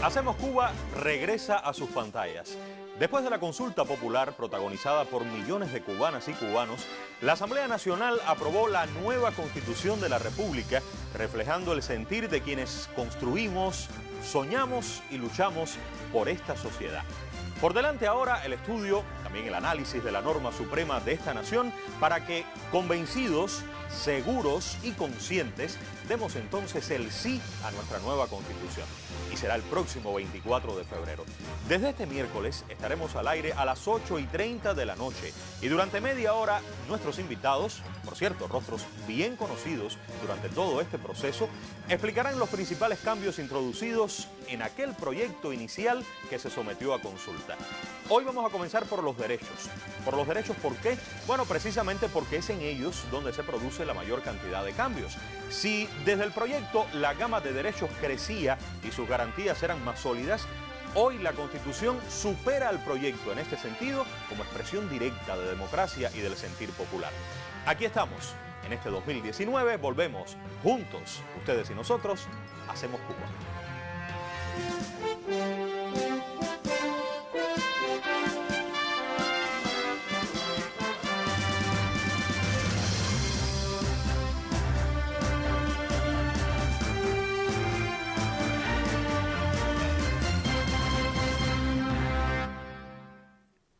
Hacemos Cuba regresa a sus pantallas. Después de la consulta popular protagonizada por millones de cubanas y cubanos, la Asamblea Nacional aprobó la nueva Constitución de la República, reflejando el sentir de quienes construimos, soñamos y luchamos por esta sociedad. Por delante ahora el estudio, también el análisis de la norma suprema de esta nación, para que, convencidos, seguros y conscientes, demos entonces el sí a nuestra nueva Constitución. Y será el próximo 24 de febrero. Desde este miércoles estaremos al aire a las 8:30 de la noche. Y durante media hora, nuestros invitados, por cierto, rostros bien conocidos durante todo este proceso, explicarán los principales cambios introducidos en aquel proyecto inicial que se sometió a consulta. Hoy vamos a comenzar por los derechos. ¿Por los derechos por qué? Bueno, precisamente porque es en ellos donde se produce la mayor cantidad de cambios. Si desde el proyecto la gama de derechos crecía y sus garantías eran más sólidas, hoy la Constitución supera al proyecto en este sentido como expresión directa de democracia y del sentir popular. Aquí estamos, en este 2019, volvemos juntos, ustedes y nosotros, hacemos Cuba.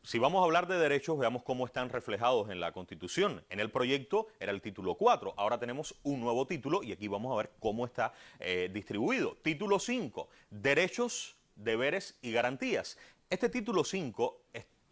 Si vamos a hablar de derechos, veamos cómo están reflejados en la Constitución. En el proyecto era el título 4, ahora tenemos un nuevo título y aquí vamos a ver cómo está distribuido. Título 5, derechos, deberes y garantías. Este título 5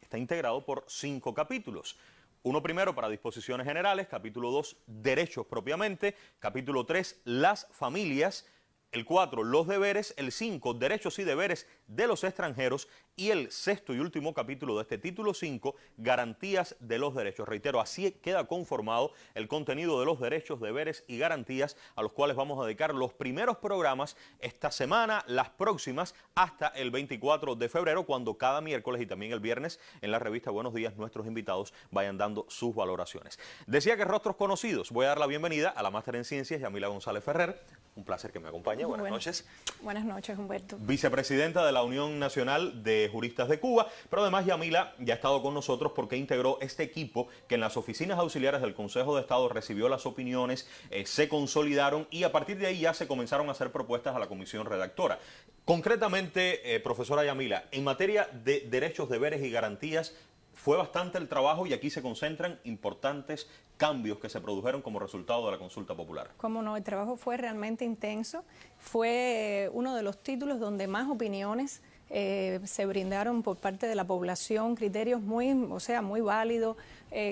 está integrado por 5 capítulos. Uno primero para disposiciones generales, capítulo 2, derechos propiamente, capítulo 3, las familias, el 4, los deberes, el 5, derechos y deberes de los extranjeros y el sexto y último capítulo de este título 5, garantías de los derechos. Reitero, así queda conformado el contenido de los derechos, deberes y garantías a los cuales vamos a dedicar los primeros programas esta semana, las próximas, hasta el 24 de febrero, cuando cada miércoles y también el viernes en la revista Buenos Días nuestros invitados vayan dando sus valoraciones. Decía que rostros conocidos. Voy a dar la bienvenida a la máster en ciencias, Yamila González Ferrer. Un placer que me acompañe. Buenas noches. Buenas noches, Humberto. Vicepresidenta de la Unión Nacional de Juristas de Cuba, pero además Yamila ya ha estado con nosotros porque integró este equipo que en las oficinas auxiliares del Consejo de Estado recibió las opiniones, se consolidaron y a partir de ahí ya se comenzaron a hacer propuestas a la comisión redactora. Concretamente, profesora Yamila, en materia de derechos, deberes y garantías, fue bastante el trabajo y aquí se concentran importantes cambios que se produjeron como resultado de la consulta popular. Cómo no, el trabajo fue realmente intenso. Fue uno de los títulos donde más opiniones se brindaron por parte de la población, criterios muy válidos,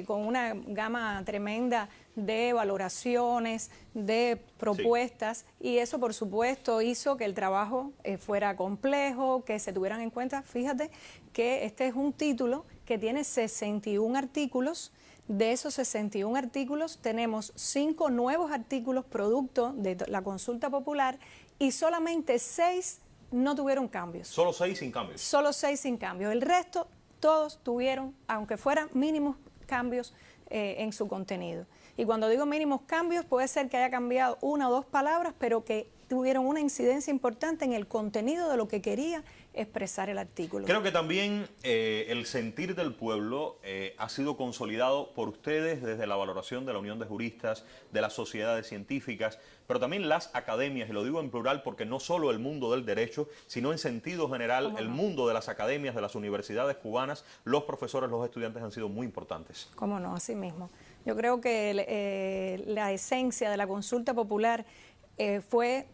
con una gama tremenda de valoraciones, de propuestas, sí. Y eso por supuesto hizo que el trabajo fuera complejo, que se tuvieran en cuenta. Fíjate que este es un título que tiene 61 artículos. De esos 61 artículos tenemos 5 nuevos artículos producto de la consulta popular y solamente 6 no tuvieron cambios. ¿Solo 6 sin cambios? Solo 6 sin cambios. El resto, todos tuvieron, aunque fueran mínimos cambios en su contenido. Y cuando digo mínimos cambios, puede ser que haya cambiado 1 o 2 palabras, pero que tuvieron una incidencia importante en el contenido de lo que quería expresar el artículo. Creo que también el sentir del pueblo ha sido consolidado por ustedes desde la valoración de la Unión de Juristas, de las sociedades científicas, pero también las academias, y lo digo en plural porque no solo el mundo del derecho, sino en sentido general el mundo de las academias, de las universidades cubanas, los profesores, los estudiantes han sido muy importantes. Cómo no, así mismo. Yo creo que la esencia de la consulta popular fue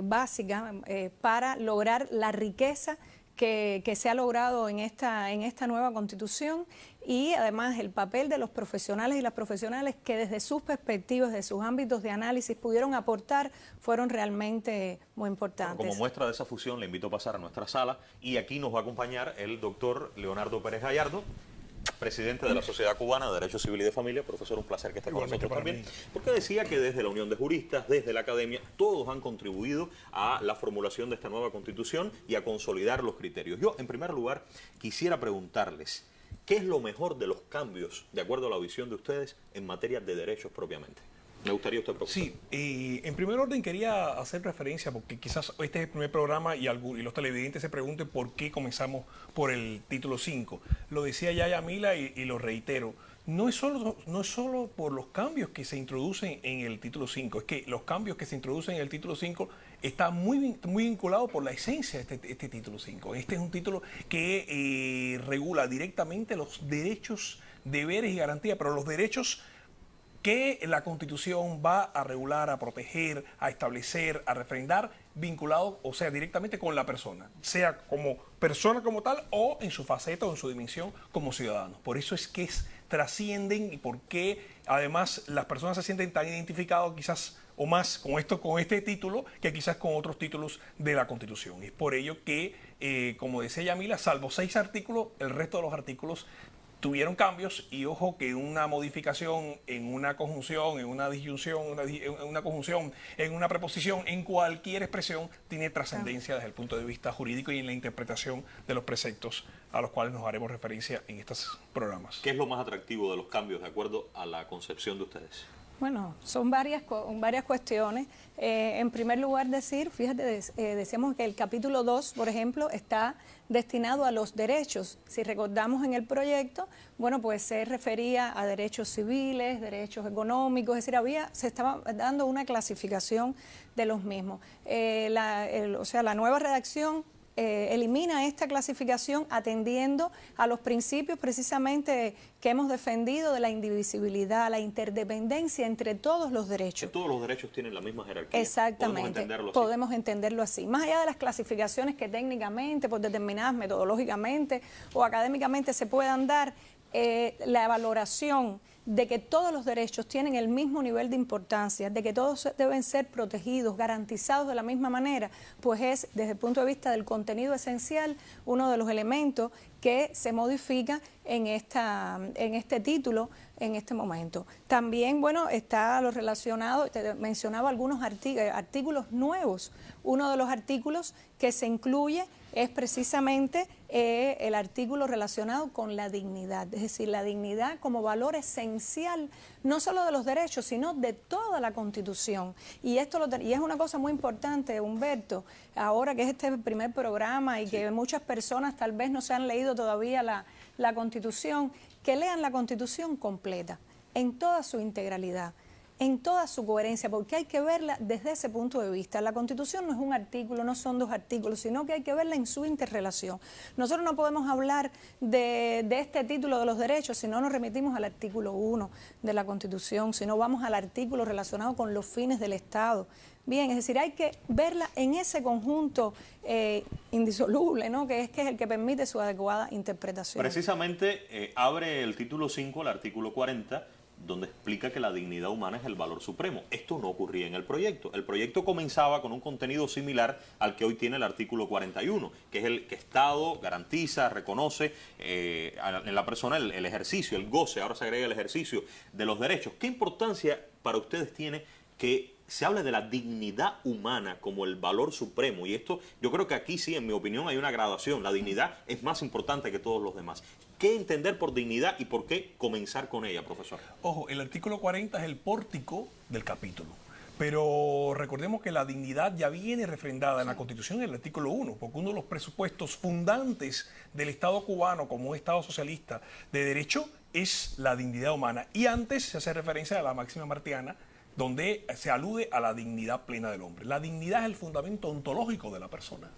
básica para lograr la riqueza que se ha logrado en esta nueva Constitución y además el papel de los profesionales y las profesionales que desde sus perspectivas, de sus ámbitos de análisis pudieron aportar, fueron realmente muy importantes. Como muestra de esa fusión le invito a pasar a nuestra sala y aquí nos va a acompañar el doctor Leonardo Pérez Gallardo, presidente de la Sociedad Cubana de Derecho Civil y de Familia. Profesor, un placer que esté con nosotros también. Porque decía que desde la Unión de Juristas, desde la academia, todos han contribuido a la formulación de esta nueva Constitución y a consolidar los criterios. Yo, en primer lugar, quisiera preguntarles, ¿qué es lo mejor de los cambios, de acuerdo a la visión de ustedes, en materia de derechos propiamente? Me gustaría usted, profesor. Sí, en primer orden quería hacer referencia, porque quizás este es el primer programa y los televidentes se pregunten por qué comenzamos por el título 5. Lo decía ya Yamila y lo reitero. No es solo por los cambios que se introducen en el título 5, es que los cambios que se introducen en el título 5 están muy vinculados por la esencia de este título 5. Este es un título que regula directamente los derechos, deberes y garantías, pero los derechos que la Constitución va a regular, a proteger, a establecer, a refrendar, vinculado, o sea, directamente con la persona, sea como persona como tal o en su faceta o en su dimensión como ciudadano. Por eso es que trascienden y por qué además las personas se sienten tan identificados quizás o más con este título que quizás con otros títulos de la Constitución. Es por ello que, como decía Yamila, salvo 6 artículos, el resto de los artículos tuvieron cambios y ojo que una modificación en una conjunción, en una disyunción, una conjunción, en una preposición, en cualquier expresión tiene trascendencia desde el punto de vista jurídico y en la interpretación de los preceptos a los cuales nos haremos referencia en estos programas. ¿Qué es lo más atractivo de los cambios de acuerdo a la concepción de ustedes? Bueno, son varias cuestiones. En primer lugar, fíjate, decíamos que el capítulo 2, por ejemplo, está destinado a los derechos. Si recordamos en el proyecto, bueno, pues se refería a derechos civiles, derechos económicos, es decir, se estaba dando una clasificación de los mismos. O sea, la nueva redacción elimina esta clasificación atendiendo a los principios precisamente que hemos defendido de la indivisibilidad, la interdependencia entre todos los derechos. Que todos los derechos tienen la misma jerarquía. Exactamente, podemos entenderlo así. Más allá de las clasificaciones que técnicamente, por determinadas metodológicamente o académicamente se puedan dar, la valoración de que todos los derechos tienen el mismo nivel de importancia, de que todos deben ser protegidos, garantizados de la misma manera, pues es, desde el punto de vista del contenido esencial, uno de los elementos que se modifica en este título en este momento. También, bueno, está lo relacionado, te mencionaba algunos artículos nuevos. Uno de los artículos que se incluye es precisamente el artículo relacionado con la dignidad, es decir, la dignidad como valor esencial, no solo de los derechos, sino de toda la Constitución. Y esto y es una cosa muy importante, Humberto, ahora que es este primer programa y que muchas personas tal vez no se han leído todavía la Constitución, que lean la Constitución completa, en toda su integralidad, en toda su coherencia, porque hay que verla desde ese punto de vista. La Constitución no es un artículo, no son 2 artículos, sino que hay que verla en su interrelación. Nosotros no podemos hablar de este título de los derechos si no nos remitimos al artículo 1 de la Constitución, si no vamos al artículo relacionado con los fines del Estado. Bien, es decir, hay que verla en ese conjunto indisoluble, ¿no? que es el que permite su adecuada interpretación. Precisamente abre el título 5, el artículo 40, donde explica que la dignidad humana es el valor supremo. Esto no ocurría en el proyecto. El proyecto comenzaba con un contenido similar al que hoy tiene el artículo 41, que es el que Estado garantiza, reconoce en la persona el ejercicio, el goce, ahora se agrega el ejercicio de los derechos. ¿Qué importancia para ustedes tiene que se hable de la dignidad humana como el valor supremo? Y esto, yo creo que aquí sí, en mi opinión, hay una gradación. La dignidad es más importante que todos los demás. ¿Qué entender por dignidad y por qué comenzar con ella, profesor? Ojo, el artículo 40 es el pórtico del capítulo. Pero recordemos que la dignidad ya viene refrendada en la Constitución en el artículo 1, porque uno de los presupuestos fundantes del Estado cubano como un Estado socialista de derecho es la dignidad humana. Y antes se hace referencia a la máxima martiana, donde se alude a la dignidad plena del hombre. La dignidad es el fundamento ontológico de la persona.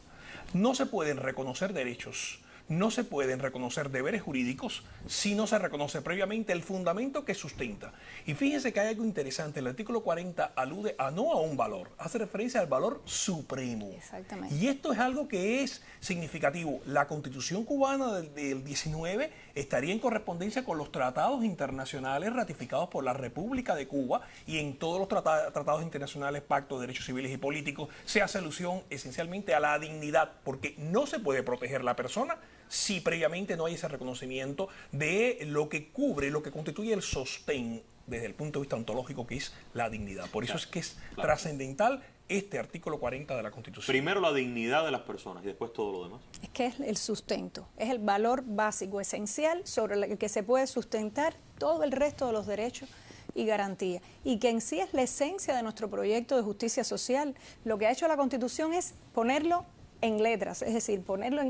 No se pueden reconocer derechos, no se pueden reconocer deberes jurídicos si no se reconoce previamente el fundamento que sustenta. Y fíjense que hay algo interesante, el artículo 40 alude no a un valor, hace referencia al valor supremo. Exactamente. Y esto es algo que es significativo. La Constitución cubana del 19 estaría en correspondencia con los tratados internacionales ratificados por la República de Cuba, y en todos los tratados internacionales, pactos de derechos civiles y políticos, se hace alusión esencialmente a la dignidad, porque no se puede proteger la persona si previamente no hay ese reconocimiento de lo que cubre, lo que constituye el sostén desde el punto de vista ontológico, que es la dignidad. Por eso es que es trascendental este artículo 40 de la Constitución. Primero la dignidad de las personas y después todo lo demás. Es que es el sustento, es el valor básico, esencial, sobre el que se puede sustentar todo el resto de los derechos y garantía, y que en sí es la esencia de nuestro proyecto de justicia social. Lo que ha hecho la Constitución es ponerlo en letras, es decir, ponerlo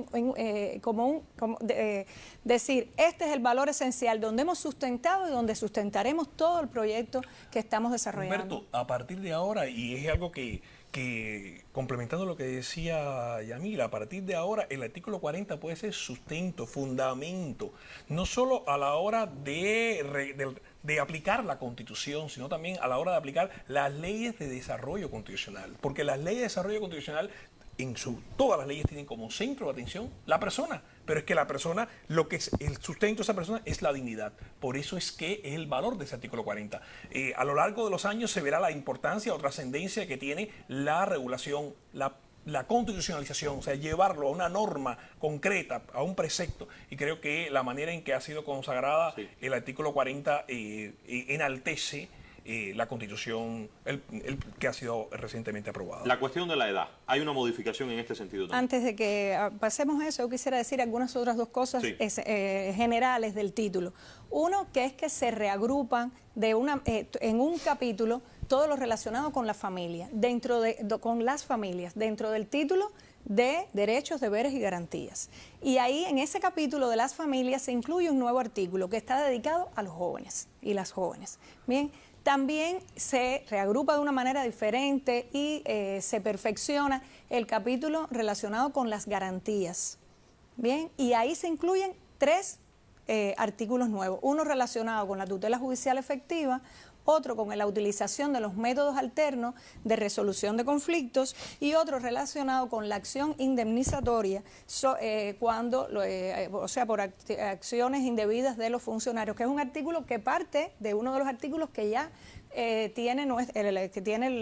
decir, este es el valor esencial donde hemos sustentado y donde sustentaremos todo el proyecto que estamos desarrollando. Humberto, a partir de ahora, y es algo que complementando lo que decía Yamila, a partir de ahora el artículo 40 puede ser sustento, fundamento, no solo a la hora de aplicar la Constitución, sino también a la hora de aplicar las leyes de desarrollo constitucional, porque las leyes de desarrollo constitucional todas las leyes tienen como centro de atención la persona, pero es que la persona, lo que es el sustento de esa persona es la dignidad. Por eso es que es el valor de ese artículo 40. A lo largo de los años se verá la importancia o trascendencia que tiene la regulación, la constitucionalización, o sea, llevarlo a una norma concreta, a un precepto. Y creo que la manera en que ha sido consagrada el artículo 40 enaltece la Constitución que ha sido recientemente aprobada. La cuestión de la edad, ¿hay una modificación en este sentido también? Antes de que pasemos a eso, yo quisiera decir algunas otras dos cosas generales del título. Uno, que es que se reagrupan en un capítulo todo lo relacionado con la familia, con las familias, dentro del título de derechos, deberes y garantías. Y ahí, en ese capítulo de las familias, se incluye un nuevo artículo que está dedicado a los jóvenes y las jóvenes. Bien, también se reagrupa de una manera diferente y se perfecciona el capítulo relacionado con las garantías. Bien, y ahí se incluyen 3 artículos nuevos. Uno relacionado con la tutela judicial efectiva, otro con la utilización de los métodos alternos de resolución de conflictos y otro relacionado con la acción indemnizatoria por acciones indebidas de los funcionarios, que es un artículo que parte de uno de los artículos que ya tiene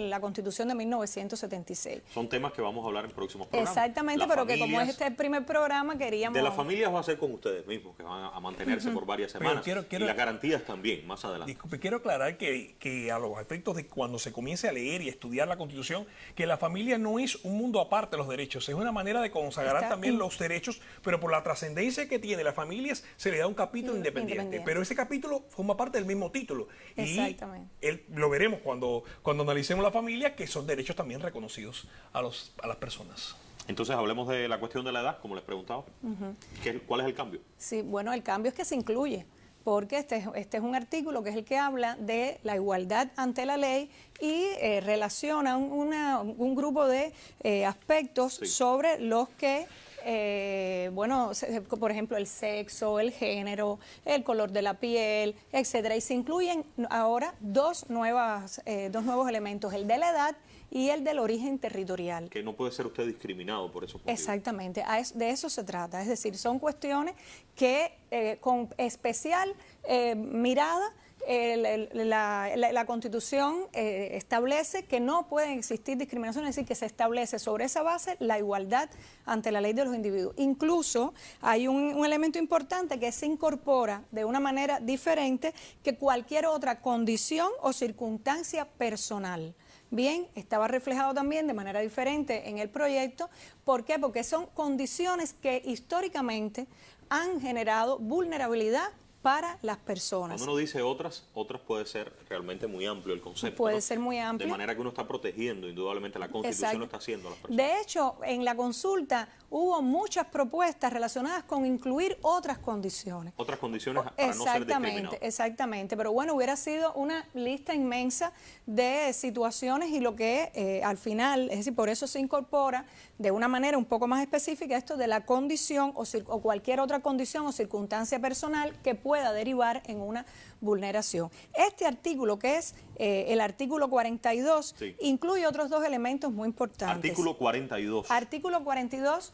la Constitución de 1976. Son temas que vamos a hablar en próximos programas. Exactamente, pero que como es el primer programa queríamos... De las familias va a ser con ustedes mismos, que van a mantenerse por varias semanas. Y las garantías también, más adelante. Disculpe, quiero aclarar que a los efectos de cuando se comience a leer y a estudiar la Constitución, que la familia no es un mundo aparte de los derechos, es una manera de consagrar también los derechos, pero por la trascendencia que tiene las familias se le da un capítulo independiente. Pero ese capítulo forma parte del mismo título. Exactamente. Y lo veremos cuando analicemos la familia, que son derechos también reconocidos a las personas. Entonces hablemos de la cuestión de la edad, como les preguntaba. ¿Cuál es el cambio? Sí, bueno, el cambio es que se incluye, porque este es un artículo que es el que habla de la igualdad ante la ley y relaciona un grupo de aspectos sobre los que por ejemplo, el sexo, el género, el color de la piel, etcétera. Y se incluyen ahora dos nuevos elementos, el de la edad y el del origen territorial. Que no puede ser usted discriminado por esos motivos. Exactamente, de eso se trata. Es decir, son cuestiones que con especial mirada la Constitución establece que no pueden existir discriminaciones, es decir, que se establece sobre esa base la igualdad ante la ley de los individuos. Incluso hay un elemento importante que se incorpora de una manera diferente que cualquier otra condición o circunstancia personal. Bien, estaba reflejado también de manera diferente en el proyecto. ¿Por qué? Porque son condiciones que históricamente han generado vulnerabilidad para las personas. Cuando uno dice otras puede ser realmente muy amplio el concepto. Puede ser muy amplio. De manera que uno está protegiendo, indudablemente la Constitución lo está haciendo a las personas. De hecho, en la consulta hubo muchas propuestas relacionadas con incluir otras condiciones. Otras condiciones para no ser discriminados. Exactamente, pero bueno, hubiera sido una lista inmensa de situaciones y lo que al final, es decir, por eso se incorpora de una manera un poco más específica esto de la condición o cualquier otra condición o circunstancia personal que pueda derivar en una vulneración. Este artículo, que es el artículo 42, incluye otros dos elementos muy importantes. Artículo 42. Artículo 42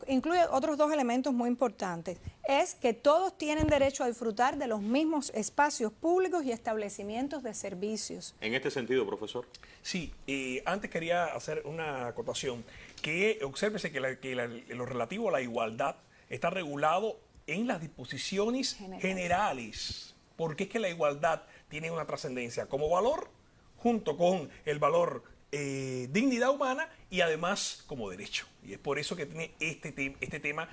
incluye otros dos elementos muy importantes. Es que todos tienen derecho a disfrutar de los mismos espacios públicos y establecimientos de servicios. En este sentido, profesor. Sí, antes quería hacer una acotación. Que obsérvese que lo relativo a la igualdad está regulado en las disposiciones generales, porque es que la igualdad tiene una trascendencia como valor junto con el valor dignidad humana y además como derecho. Y es por eso que tiene este tema,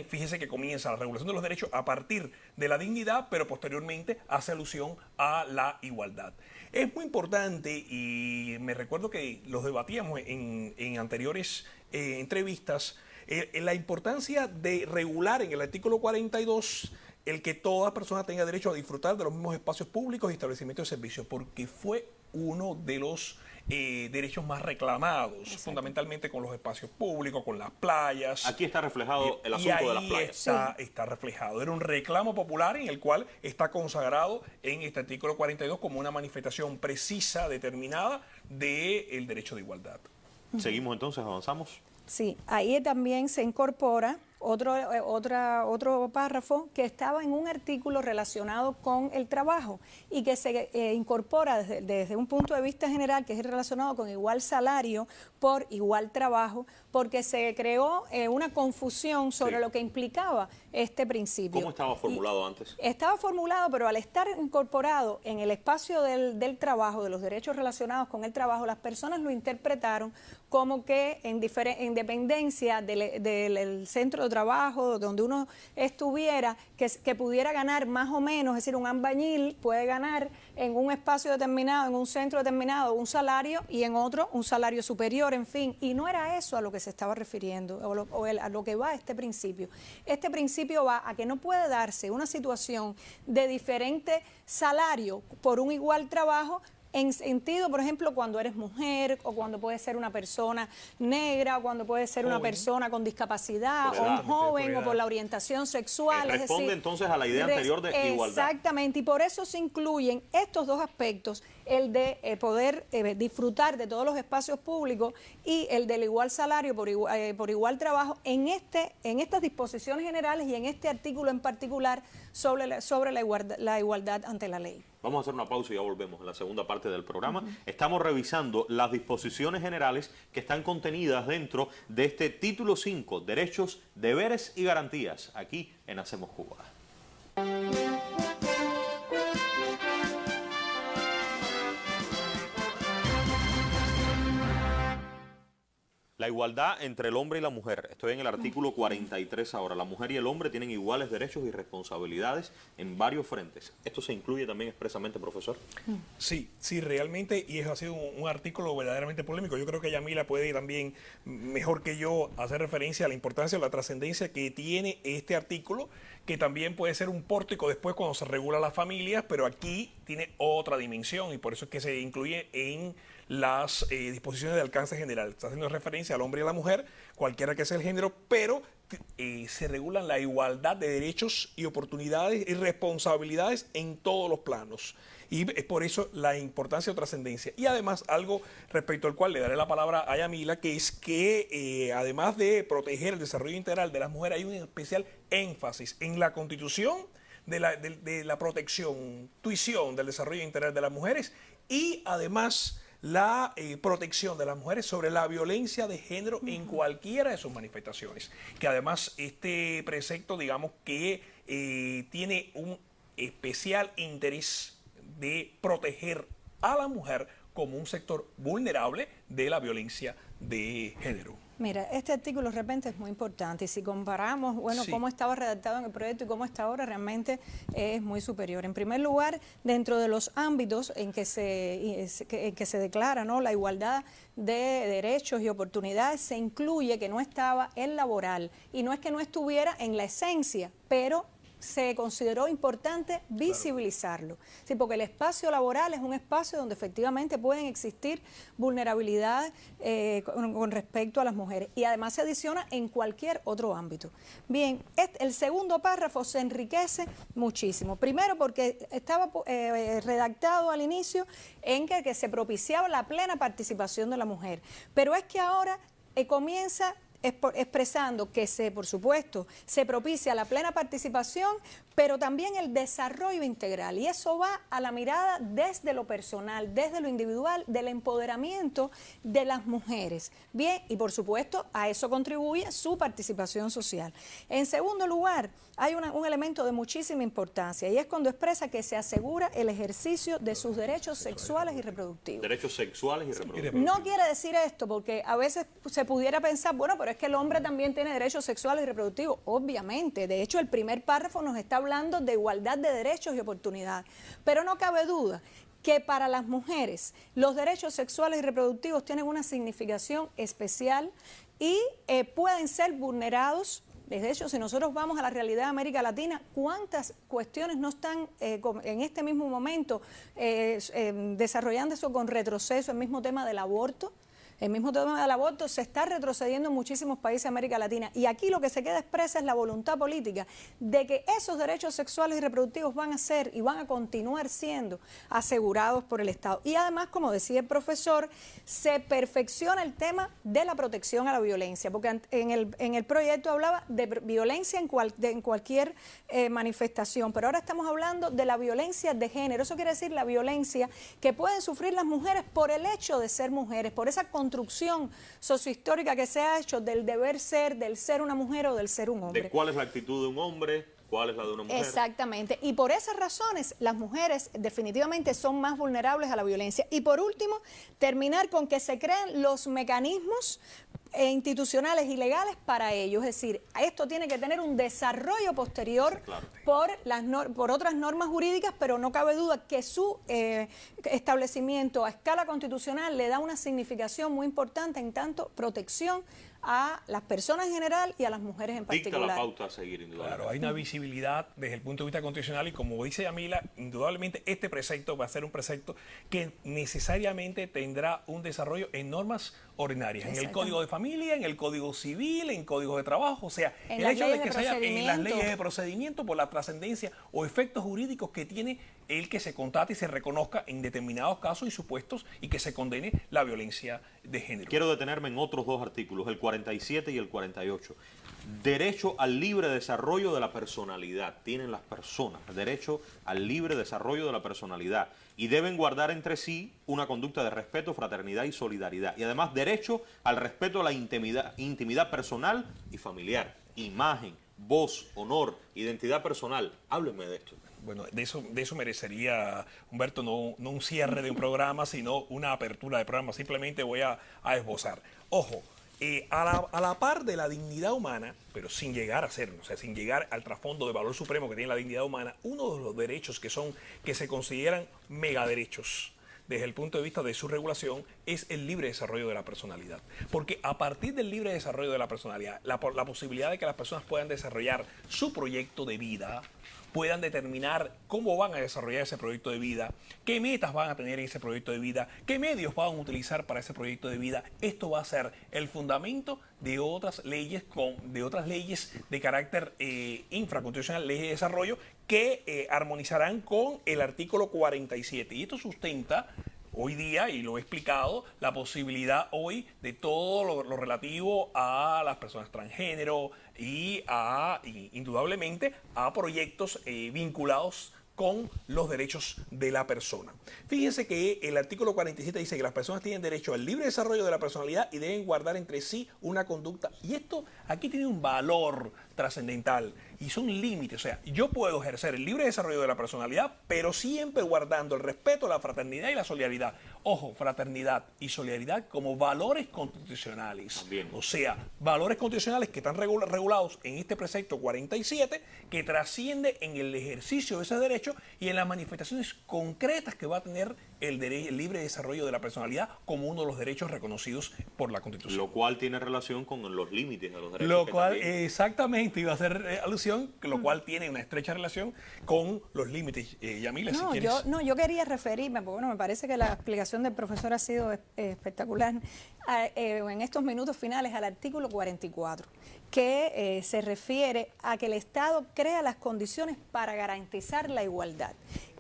fíjese que comienza la regulación de los derechos a partir de la dignidad, pero posteriormente hace alusión a la igualdad. Es muy importante y me recuerdo que los debatíamos en anteriores entrevistas, la importancia de regular en el artículo 42 el que toda persona tenga derecho a disfrutar de los mismos espacios públicos y establecimientos de servicios, porque fue uno de los derechos más reclamados. Exacto. Fundamentalmente con los espacios públicos, con las playas. Aquí está reflejado el asunto de las playas. Está reflejado. Era un reclamo popular en el cual está consagrado en este artículo 42 como una manifestación precisa, determinada del derecho de igualdad. Seguimos entonces, avanzamos. Sí, ahí también se incorpora otro párrafo que estaba en un artículo relacionado con el trabajo y que se incorpora desde un punto de vista general, que es relacionado con igual salario por igual trabajo, porque se creó una confusión sobre lo que implicaba este principio. ¿Cómo estaba formulado antes? Estaba formulado, pero al estar incorporado en el espacio del trabajo, de los derechos relacionados con el trabajo, las personas lo interpretaron como que en dependencia del centro de trabajo, donde uno estuviera, que pudiera ganar más o menos, es decir, un albañil puede ganar en un espacio determinado, en un centro determinado, un salario y en otro un salario superior, en fin. Y no era eso a lo que se estaba refiriendo, a lo que va este principio. Este principio va a que no puede darse una situación de diferente salario por un igual trabajo, en sentido, por ejemplo, cuando eres mujer o cuando puedes ser una persona negra o cuando puedes ser una persona con discapacidad o un joven o por la orientación sexual. Responde entonces a la idea anterior de igualdad. Exactamente, y por eso se incluyen estos dos aspectos, el de poder disfrutar de todos los espacios públicos y el del igual salario por igual trabajo en estas disposiciones generales y en este artículo en particular sobre la igualdad ante la ley. Vamos a hacer una pausa y ya volvemos en la segunda parte del programa. Estamos revisando las disposiciones generales que están contenidas dentro de este título 5, Derechos, Deberes y Garantías, aquí en Hacemos Cuba. La igualdad entre el hombre y la mujer. Estoy en el artículo 43 ahora. La mujer y el hombre tienen iguales derechos y responsabilidades en varios frentes. ¿Esto se incluye también expresamente, profesor? Sí, realmente, y ha sido un artículo verdaderamente polémico. Yo creo que Yamila puede también, mejor que yo, hacer referencia a la importancia o la trascendencia que tiene este artículo, que también puede ser un pórtico después cuando se regula las familias, pero aquí tiene otra dimensión y por eso es que se incluye en las disposiciones de alcance general. Está haciendo referencia al hombre y a la mujer, cualquiera que sea el género, pero se regulan la igualdad de derechos y oportunidades y responsabilidades en todos los planos. Y es por eso la importancia o trascendencia. Y además, algo respecto al cual le daré la palabra a Yamila, que es que además de proteger el desarrollo integral de las mujeres, hay un especial énfasis en la Constitución de la protección, tuición del desarrollo integral de las mujeres y además la protección de las mujeres sobre la violencia de género en cualquiera de sus manifestaciones. Que además este precepto, digamos que tiene un especial interés de proteger a la mujer como un sector vulnerable de la violencia de género. Mira, este artículo de repente es muy importante y si comparamos, cómo estaba redactado en el proyecto y cómo está ahora, realmente es muy superior. En primer lugar, dentro de los ámbitos en que se declara, ¿no?, la igualdad de derechos y oportunidades, se incluye que no estaba el laboral y no es que no estuviera en la esencia, pero se consideró importante visibilizarlo. Sí, porque el espacio laboral es un espacio donde efectivamente pueden existir vulnerabilidades con respecto a las mujeres y además se adiciona en cualquier otro ámbito. Bien, el segundo párrafo se enriquece muchísimo. Primero porque estaba redactado al inicio en que se propiciaba la plena participación de la mujer, pero es que ahora comienza expresando que por supuesto, se propicia la plena participación, pero también el desarrollo integral. Y eso va a la mirada desde lo personal, desde lo individual, del empoderamiento de las mujeres. Bien, y por supuesto, a eso contribuye su participación social. En segundo lugar, hay un elemento de muchísima importancia, y es cuando expresa que se asegura el ejercicio de sus derechos sexuales y reproductivos. Derechos sexuales y reproductivos. No quiere decir esto, porque a veces se pudiera pensar, bueno, pero es que el hombre también tiene derechos sexuales y reproductivos. Obviamente, de hecho, el primer párrafo nos está hablando de igualdad de derechos y oportunidades. Pero no cabe duda que para las mujeres los derechos sexuales y reproductivos tienen una significación especial y pueden ser vulnerados. De hecho, si nosotros vamos a la realidad de América Latina, ¿cuántas cuestiones no están en este mismo momento desarrollándose con retroceso? El mismo tema del aborto. El mismo tema del aborto se está retrocediendo en muchísimos países de América Latina. Y aquí lo que se queda expresa es la voluntad política de que esos derechos sexuales y reproductivos van a ser y van a continuar siendo asegurados por el Estado. Y además, como decía el profesor, se perfecciona el tema de la protección a la violencia, porque en el proyecto hablaba de violencia en cualquier manifestación, pero ahora estamos hablando de la violencia de género. Eso quiere decir la violencia que pueden sufrir las mujeres por el hecho de ser mujeres, por esa construcción sociohistórica que se ha hecho del deber ser, del ser una mujer o del ser un hombre. ¿De cuál es la actitud de un hombre? ¿Cuál es la de una mujer? Exactamente. Y por esas razones, las mujeres definitivamente son más vulnerables a la violencia. Y por último, terminar con que se creen los mecanismos institucionales y legales para ello. Es decir, esto tiene que tener un desarrollo posterior por otras normas jurídicas, pero no cabe duda que su establecimiento a escala constitucional le da una significación muy importante en tanto protección a las personas en general y a las mujeres en particular. Dicta la pauta a seguir, indudablemente. Claro, hay una visibilidad desde el punto de vista constitucional y como dice Yamila, indudablemente este precepto va a ser un precepto que necesariamente tendrá un desarrollo en normas ordinarias, en el Código de Familia, en el Código Civil, en Código de Trabajo, o sea, el hecho de que se haya en las leyes de procedimiento por la trascendencia o efectos jurídicos que tiene el que se constate y se reconozca en determinados casos y supuestos y que se condene la violencia de género. Quiero detenerme en otros dos artículos, el 47 y el 48. Derecho al libre desarrollo de la personalidad. Tienen las personas derecho al libre desarrollo de la personalidad y deben guardar entre sí una conducta de respeto, fraternidad y solidaridad. Y además derecho al respeto a la intimidad personal y familiar. Imagen, voz, honor, identidad personal. Háblenme de esto. Bueno, de eso merecería, Humberto, no un cierre de un programa, sino una apertura de programa. Simplemente voy a esbozar. Ojo, a la par de la dignidad humana, pero sin llegar a serlo, o sea, sin llegar al trasfondo de valor supremo que tiene la dignidad humana, uno de los derechos que se consideran megaderechos desde el punto de vista de su regulación es el libre desarrollo de la personalidad. Porque a partir del libre desarrollo de la personalidad, la posibilidad de que las personas puedan desarrollar su proyecto de vida, puedan determinar cómo van a desarrollar ese proyecto de vida, qué metas van a tener en ese proyecto de vida, qué medios van a utilizar para ese proyecto de vida. Esto va a ser el fundamento de otras leyes de carácter infraconstitucional, leyes de desarrollo, que armonizarán con el artículo 47. Y esto sustenta hoy día, y lo he explicado, la posibilidad hoy de todo lo relativo a las personas transgénero y indudablemente a proyectos vinculados con los derechos de la persona. Fíjense que el artículo 47 dice que las personas tienen derecho al libre desarrollo de la personalidad y deben guardar entre sí una conducta. Y esto aquí tiene un valor trascendental y son límites. O sea, yo puedo ejercer el libre desarrollo de la personalidad, pero siempre guardando el respeto, la fraternidad y la solidaridad. Ojo, fraternidad y solidaridad como valores constitucionales. También. O sea, valores constitucionales que están regulados en este precepto 47, que trasciende en el ejercicio de ese derecho y en las manifestaciones concretas que va a tener el libre desarrollo de la personalidad como uno de los derechos reconocidos por la Constitución. Lo cual tiene relación con los límites de los derechos. Lo cual, exactamente, iba a hacer alusión, lo cual tiene una estrecha relación con los límites. Yamila, si quieres. Yo quería referirme, porque bueno, me parece que la explicación del profesor ha sido espectacular, en estos minutos finales al artículo 44, que se refiere a que el Estado crea las condiciones para garantizar la igualdad.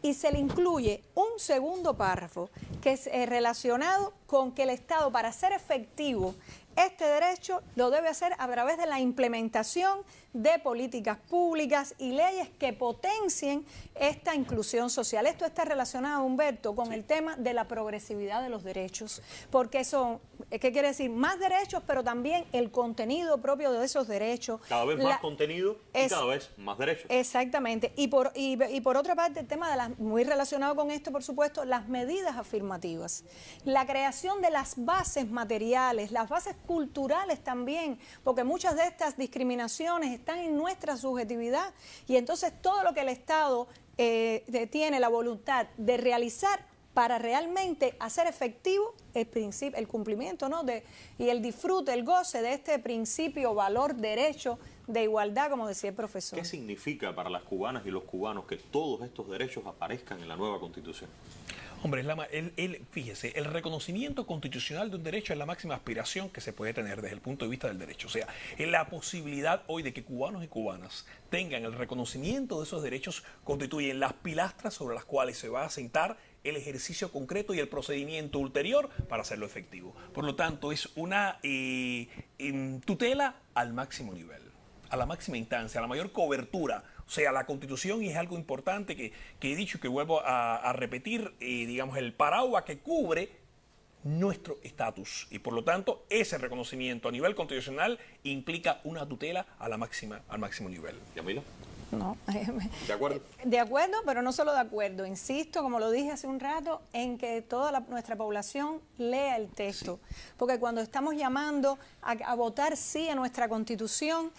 y se le incluye un segundo párrafo que es relacionado con que el Estado, para ser efectivo este derecho, lo debe hacer a través de la implementación de políticas públicas y leyes que potencien esta inclusión social. Esto está relacionado, Humberto, con el tema de la progresividad de los derechos, porque son, ¿qué quiere decir? Más derechos, pero también el contenido propio de esos derechos. Cada vez más contenido y cada vez más derechos. Exactamente. Y por otra parte, el tema de muy relacionado con esto, por supuesto, las medidas afirmativas. La creación de las bases materiales, las bases culturales también, porque muchas de estas discriminaciones están en nuestra subjetividad y entonces todo lo que el Estado tiene la voluntad de realizar para realmente hacer efectivo el cumplimiento, ¿no? Y el disfrute, el goce de este principio, valor, derecho de igualdad, como decía el profesor. ¿Qué significa para las cubanas y los cubanos que todos estos derechos aparezcan en la nueva Constitución? Hombre, fíjese, el reconocimiento constitucional de un derecho es la máxima aspiración que se puede tener desde el punto de vista del derecho. O sea, es la posibilidad hoy de que cubanos y cubanas tengan el reconocimiento de esos derechos constituyen las pilastras sobre las cuales se va a asentar el ejercicio concreto y el procedimiento ulterior para hacerlo efectivo. Por lo tanto, es una tutela al máximo nivel, a la máxima instancia, a la mayor cobertura. O sea, la Constitución, y es algo importante que he dicho y que vuelvo a repetir, digamos, el paraguas que cubre nuestro estatus. Y por lo tanto, ese reconocimiento a nivel constitucional implica una tutela al máximo nivel. ¿Yamila? No. ¿De acuerdo? De acuerdo, pero no solo de acuerdo. Insisto, como lo dije hace un rato, en que toda nuestra población lea el texto. Sí. Porque cuando estamos llamando a votar sí a nuestra Constitución,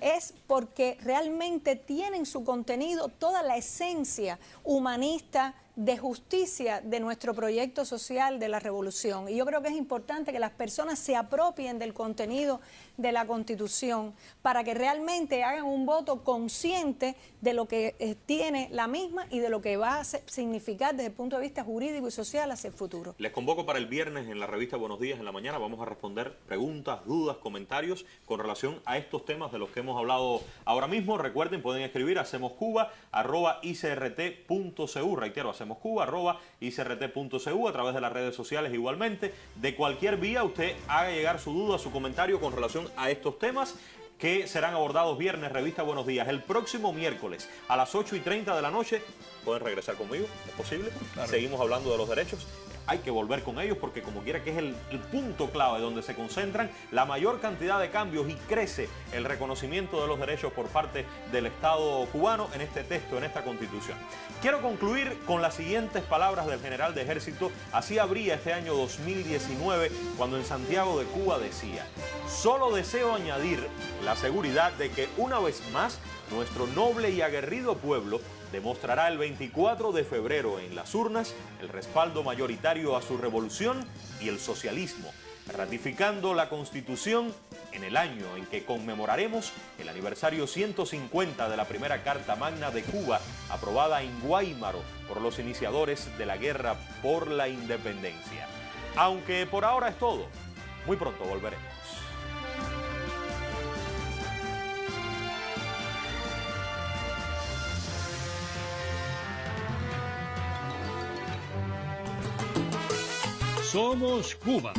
es porque realmente tiene en su contenido toda la esencia humanista, de justicia de nuestro proyecto social de la revolución. Y yo creo que es importante que las personas se apropien del contenido de la Constitución para que realmente hagan un voto consciente de lo que tiene la misma y de lo que va a significar desde el punto de vista jurídico y social hacia el futuro. Les convoco para el viernes en la revista Buenos Días en la mañana. Vamos a responder preguntas, dudas, comentarios con relación a estos temas de los que hemos hablado ahora mismo. Recuerden, pueden escribir a hacemoscuba@icrt.cu. Reitero, hacemoscuba@icrt.cu, a través de las redes sociales igualmente. De cualquier vía usted haga llegar su duda, su comentario con relación a estos temas que serán abordados viernes, revista Buenos Días. El próximo miércoles a las 8:30 de la noche, pueden regresar conmigo, es posible. Claro. Seguimos hablando de los derechos. Hay que volver con ellos porque como quiera que es el punto clave donde se concentran la mayor cantidad de cambios y crece el reconocimiento de los derechos por parte del Estado cubano en este texto, en esta Constitución. Quiero concluir con las siguientes palabras del general de ejército. Así abría este año 2019 cuando en Santiago de Cuba decía: solo deseo añadir la seguridad de que una vez más nuestro noble y aguerrido pueblo demostrará el 24 de febrero en las urnas el respaldo mayoritario a su revolución y el socialismo, ratificando la Constitución en el año en que conmemoraremos el aniversario 150 de la primera Carta Magna de Cuba, aprobada en Guáimaro por los iniciadores de la guerra por la independencia. Aunque por ahora es todo, muy pronto volveremos. Somos Cuba.